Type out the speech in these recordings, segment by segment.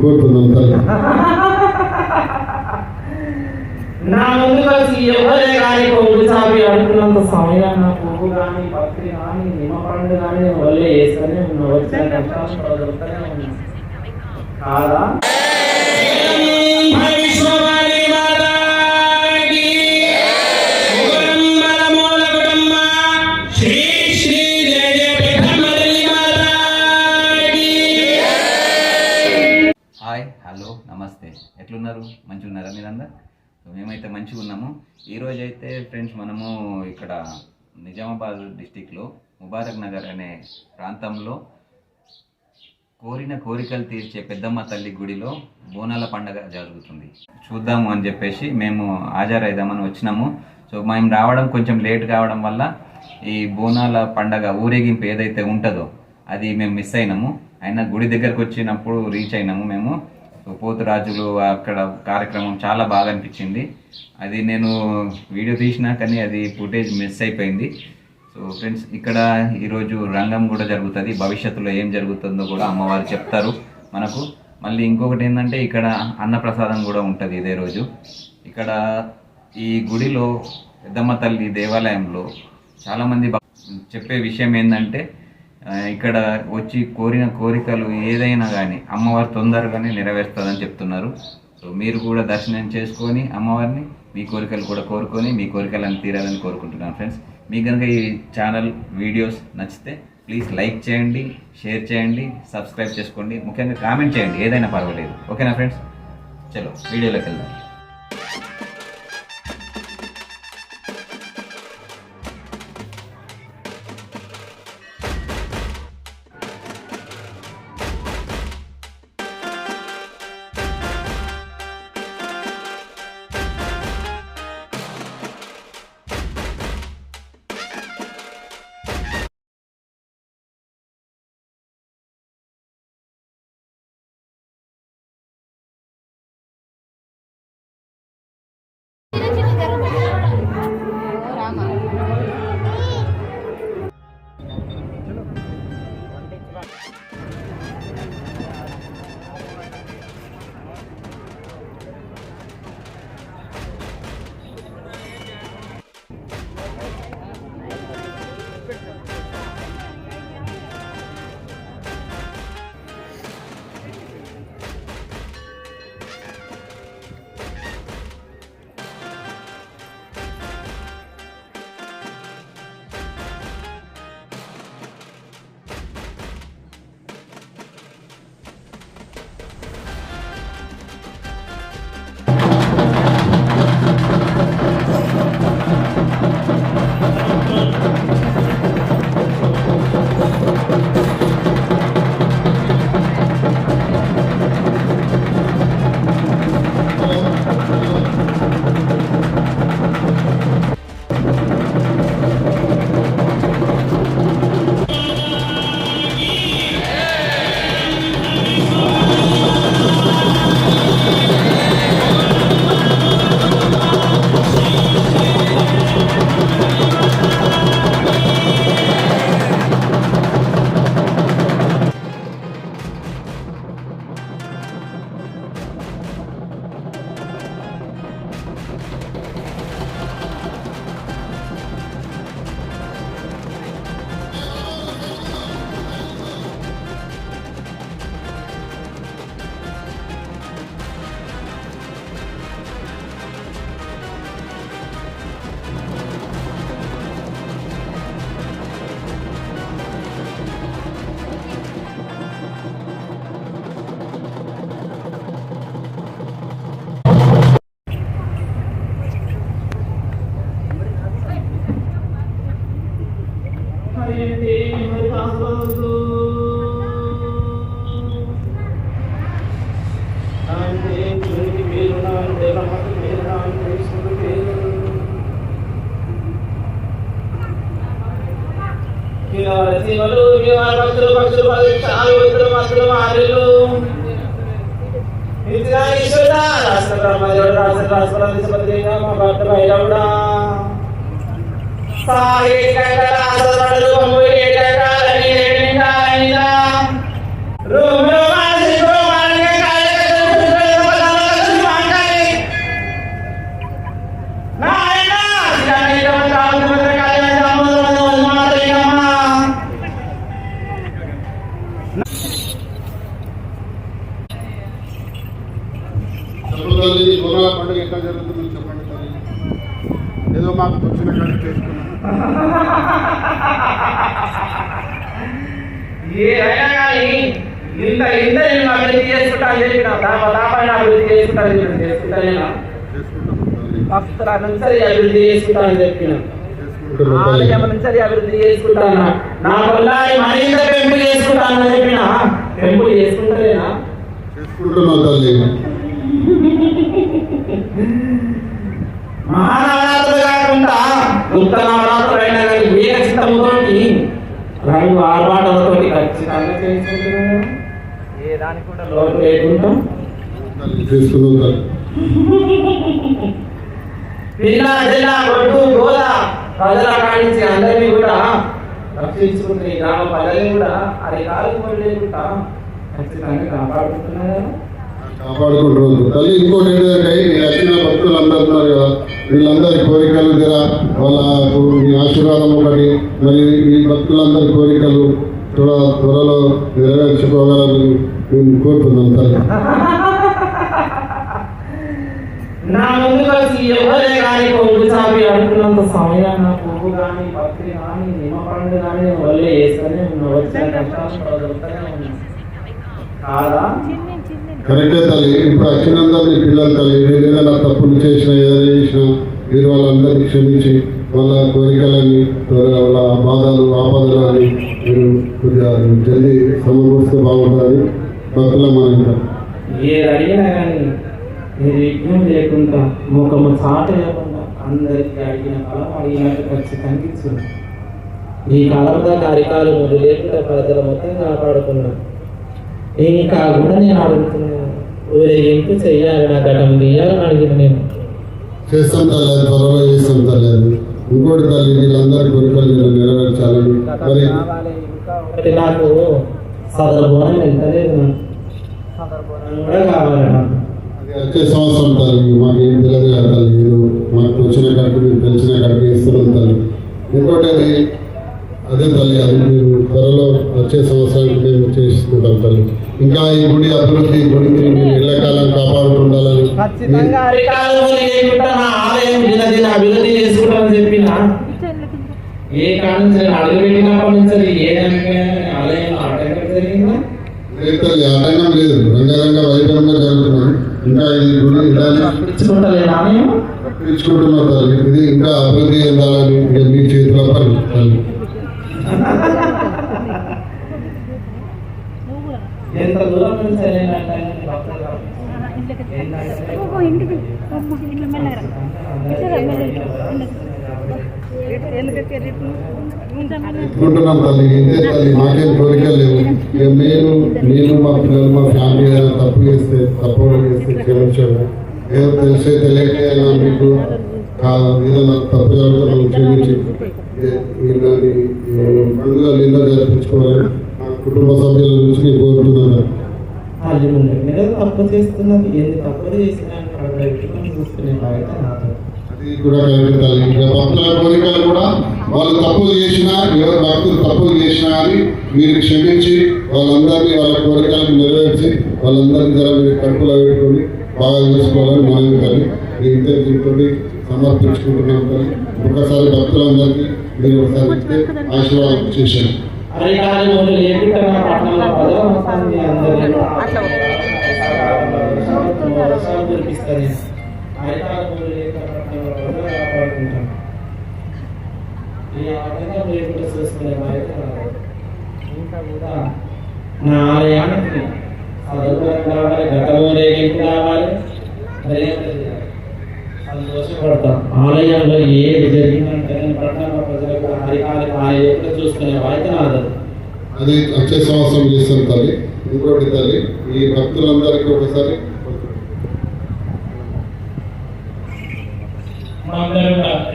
కోరుతున్నాను. నా ముందు కలిసి ఎవరే కానీ కొడుకు చాపి అనుకున్నంత సమయం నా పువ్వు కానీ పత్రి కానీ నిమ్మపండు కానీ వల్లే వేస్తూనే ఉన్నా. వచ్చిన కష్టాలు దొరుకుతూనే ఉన్నా కాదా. హాయ్, హలో, నమస్తే. ఎట్లున్నారు? మంచిగా ఉన్నారా మీరందరూ? మేమైతే మంచిగా ఉన్నాము. ఈరోజు అయితే ఫ్రెండ్స్ మనము ఇక్కడ నిజామాబాద్ డిస్టిక్లో ముబారక్ నగర్ అనే ప్రాంతంలో కోరిన కోరికలు తీర్చే పెద్దమ్మ తల్లి గుడిలో బోనాల పండుగ జరుగుతుంది. చూద్దాము అని చెప్పేసి మేము హాజరైదామని వచ్చినాము. సో మేము రావడం కొంచెం లేట్ కావడం వల్ల ఈ బోనాల పండగ ఊరేగింపు ఏదైతే ఉంటుందో అది మేము మిస్ అయినాము. అయినా గుడి దగ్గరకు వచ్చినప్పుడు రీచ్ అయినాము మేము. సో పోతురాజులు అక్కడ కార్యక్రమం చాలా బాగా అనిపించింది. అది నేను వీడియో తీసినా కానీ అది ఫుటేజ్ మిస్ అయిపోయింది. సో ఫ్రెండ్స్, ఇక్కడ ఈరోజు రంగం కూడా జరుగుతుంది. భవిష్యత్తులో ఏం జరుగుతుందో కూడా అమ్మవారు చెప్తారు మనకు. మళ్ళీ ఇంకొకటి ఏంటంటే ఇక్కడ అన్నప్రసాదం కూడా ఉంటుంది ఇదే రోజు. ఇక్కడ ఈ గుడిలో పెద్దమ్మ తల్లి దేవాలయంలో చాలామంది చెప్పే విషయం ఏంటంటే ఇక్కడ వచ్చి కోరిన కోరికలు ఏదైనా కానీ అమ్మవారు తొందరగానే నెరవేరుస్తుందని చెప్తున్నారు. సో మీరు కూడా దర్శనం చేసుకొని అమ్మవారిని మీ కోరికలు కూడా కోరుకొని మీ కోరికలను తీరాలని కోరుకుంటున్నాను ఫ్రెండ్స్. మీకు కనుక ఈ ఛానల్ వీడియోస్ నచ్చితే ప్లీజ్ లైక్ చేయండి, షేర్ చేయండి, సబ్స్క్రైబ్ చేసుకోండి, ముఖ్యంగా కామెంట్ చేయండి, ఏదైనా పర్వాలేదు. ఓకేనా ఫ్రెండ్స్? చలో వీడియోలోకి వెళ్దాం. శివలు భక్తులు భక్తులు భక్తులు భక్తులు మారులు ఈశ్వర రాష్ట్ర బ్రహ్మదేవుడు రాష్ట్ర రాష్ట్రపతి భక్త భైరవుడా సాయి కంకరాసరుడు పంపుయేటకాలని నిండాయినా రూమ్ రూమాసి రూమానికి పండుగ ఎట్లా జరుగుతుందో చెప్పండి తల్లి. ఏదో మాకు వచ్చిన కానీ చేసుకున్నాం. ఏదైనా కానీ ఇంత నేను అభివృద్ధి చేసుకుంటా అని చెప్పిన దాపైన అభివృద్ధి చేసుకుంటాను చేసుకుంటానేనా భక్తుల నుంచి అభివృద్ధి చేసుకుంటా అని చెప్పిన ఆలయం నుంచి అభివృద్ధి చేసుకుంటాను నా వల్ల మరింత పెంపు చేసుకుంటాను అని చెప్పిన పెంపు చేసుకుంటానేనా చేసుకుంటున్నాం తల్లి. మహానవరాత్రులు కాకుండా గుప్త నవరాత్రులు అయినా కానీ ఏకచిత్తముతోటి రంగు ఆర్భాటాలతో ఖచ్చితంగా చేసుకుంటున్నాను. ఏ దానికి కూడా లోటు లేకుండా చేసుకున్నాం తల్లి. పిల్ల జిల్లా గొడ్డు గోద ప్రజల కాడించి అందరినీ కూడా రక్షించుకుంటున్న ఈ గ్రామ ప్రజల్ని కూడా అది కాలు లేకుండా ఖచ్చితంగా కాపాడుకుంటున్నారు. కాపాడుకుంటున్నారు తల్లి. ఇంకోటి ఏంటంటే వచ్చిన భక్తులు అందరూ ఉన్నారు కదా, వీళ్ళందరి కోరికలు జర వాళ్ళకు మీ ఆశీర్వాదం ఒకటి, మరి ఈ భక్తులందరి కోరికలు త్వరలో నెరవేర్చుకోగలని మేము కోరుతున్నాం తల్లి. నా ముందుకు వచ్చి ఎవరే కానీ కొంగు చాపి అనుకున్నంత సమయం నా పువ్వు కానీ పత్రి కానీ నిమ్మపండు కానీ వల్లే వేస్తూనే ఉన్నా. వచ్చిన కష్టాలు పడుతూనే ఉన్నా కాదా? కరెక్టే తల్లి. ఇప్పుడు వచ్చినందరినీ పిల్లలు తల్లి మీరు ఏదైనా తప్పులు చేసినా ఏదైనా చేసినా మీరు వాళ్ళందరినీ క్షమించి వాళ్ళ కోరికలని వాళ్ళ బాధలు ఆపదలు అని మీరు కొద్దిగా జల్దీ సమకూరిస్తే బాగుంటుందని భక్తుల మనం. ఏది అడిగినా కానీ మీరు యజ్ఞం లేకుండా ముఖము చాట లేకుండా అందరికీ అడిగిన కాలం అడిగినట్టు ఖచ్చితంగా ఇచ్చింది. ఈ కాలంలో కార్యకాలు మీరు లేకుండా ప్రజల మొత్తం కాపాడుకున్నాను. ఇంకా కూడా నేను అడుగుతున్నాను, ఊరేగింపు చెయ్యాలి, నా ఘటం తీయాలని అడిగిన నేను చేస్తాం తల్లి. త్వరలో చేస్తాం తల్లి. ఇంకోటి తల్లి వీళ్ళందరి కోరికలు నెరవేర్చాలని. మరి ఒకటి నాకు సదర బోనం వెళ్తలేదు, సదర బోనం కూడా కావాలి నాకు. వచ్చే సంవత్సరం తల్లి మాకేం తెలియదు కదా తల్లి, మీరు మాకు వచ్చిన కాడికి మీరు తెలిసిన కాడికి ఇస్తున్నాం తల్లి. ఇంకోటి అదే తల్లి, అది మీరు త్వరలో వచ్చే సంవత్సరానికి మేము చేసుకుంటాం తల్లి. ఇంకా ఈ గుడి అభివృద్ధి గుడికి మీరు ఎల్లకాలం కాపాడుతుండాలని అభివృద్ధి చేసుకుంటామని చెప్పిన ఏ కాలం అడుగు పెట్టినప్పటి నుంచి ఏ ఆలయంలో ఆటంకం జరిగిందా? లేదు తల్లి, ఆటంకం లేదు. రంగరంగ వైభవంగా జరుగుతున్నాం. ఇంకా ఇది గుడి ఇచ్చుకుంటున్నాం తల్లి. ఇది ఇంకా అభివృద్ధి చెందాలని మీ చేతిలో పని తల్లి. ఎంత దూరం నుంచి ఎత్తుకుంటున్నాం తల్లి. ఇదే తల్లి, మాకేం కోరికలు లేవు. నేను మా పిల్లలు మా ఫ్యామిలీ ఏదైనా తప్పు చేస్తే క్షమించాము. ఏదో తెలిసే తెలియక మీకు ఏదైనా తప్పు జరుగుతున్నా క్షమించి పండుగలు ఎన్నో జరిపించుకోవాలని మా కుటుంబ సభ్యుల నుంచి నేను కోరుతున్నాను. తప్పు చేస్తున్నది ఏది తప్పు చేసినా చూసుకునే బాధ్యత నాతో. అది కూడా కరెక్ట్ తల్లి. ఇంకా భక్తుల కోరికలు కూడా వాళ్ళు తప్పులు చేసినా, ఎవరు భక్తులు తప్పులు చేసినా కానీ మీరు క్షమించి వాళ్ళందరినీ వాళ్ళ కోరికలను నెరవేర్చి వాళ్ళందరినీ జర మీరు కడుపులో పెట్టుకొని బాగా చూసుకోవాలని మనం తల్లి దీంతో సమర్పించుకుంటున్నాం తల్లి. ఒకసారి భక్తులందరికీ మీరు ఒకసారి ఇస్తే ఆశీర్వాదం చేశాను. ఇంకా కూడా నా ఆలయానికి రావాలి, ఘటమూరేగింపు రావాలి, సంతోషపడతాం. ఆలయంలో ఏది జరిగిందంటే పట్టణ ప్రజలకు హరికాలిక ఆలయం చూసుకునే బాధ్యత నాది. అది వచ్చే సంవత్సరం చేస్తాం తల్లి. ఇంకోటి తల్లి, ఈ భక్తులందరికీ ఒకసారి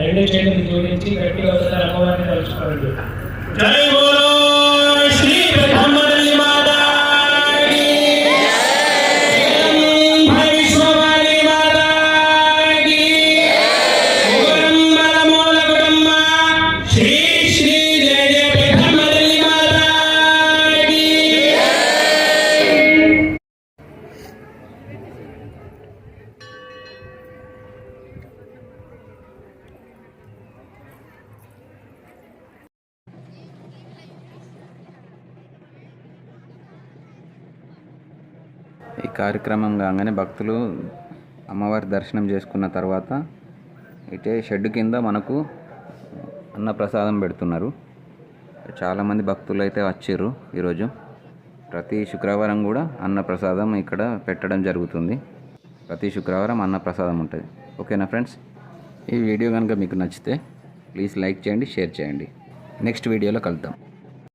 రెండు చేతులు జోడించి గట్టిగా ఒకసారి అమ్మవారిని తలుచుకోండి. జై బోలో శ్రీ బ్రహ్మవల్లి మాతా కీ జై, భైష్మవాణి మాతా కీ ఓం మూల కుటుంబ శ్రీ శ్రీ జయ జయ బ్రహ్మవల్లి మాతా కీ. ఈ కార్యక్రమం కాగానే భక్తులు అమ్మవారి దర్శనం చేసుకున్న తర్వాత ఇటే షెడ్ కింద మనకు అన్నప్రసాదం పెడుతున్నారు. చాలామంది భక్తులు అయితే వచ్చారు ఈరోజు. ప్రతి శుక్రవారం కూడా అన్నప్రసాదం ఇక్కడ పెట్టడం జరుగుతుంది. ప్రతి శుక్రవారం అన్నప్రసాదం ఉంటుంది. ఓకేనా ఫ్రెండ్స్, ఈ వీడియో కనుక మీకు నచ్చితే ప్లీజ్ లైక్ చేయండి, షేర్ చేయండి. నెక్స్ట్ వీడియోలో కలుద్దాం.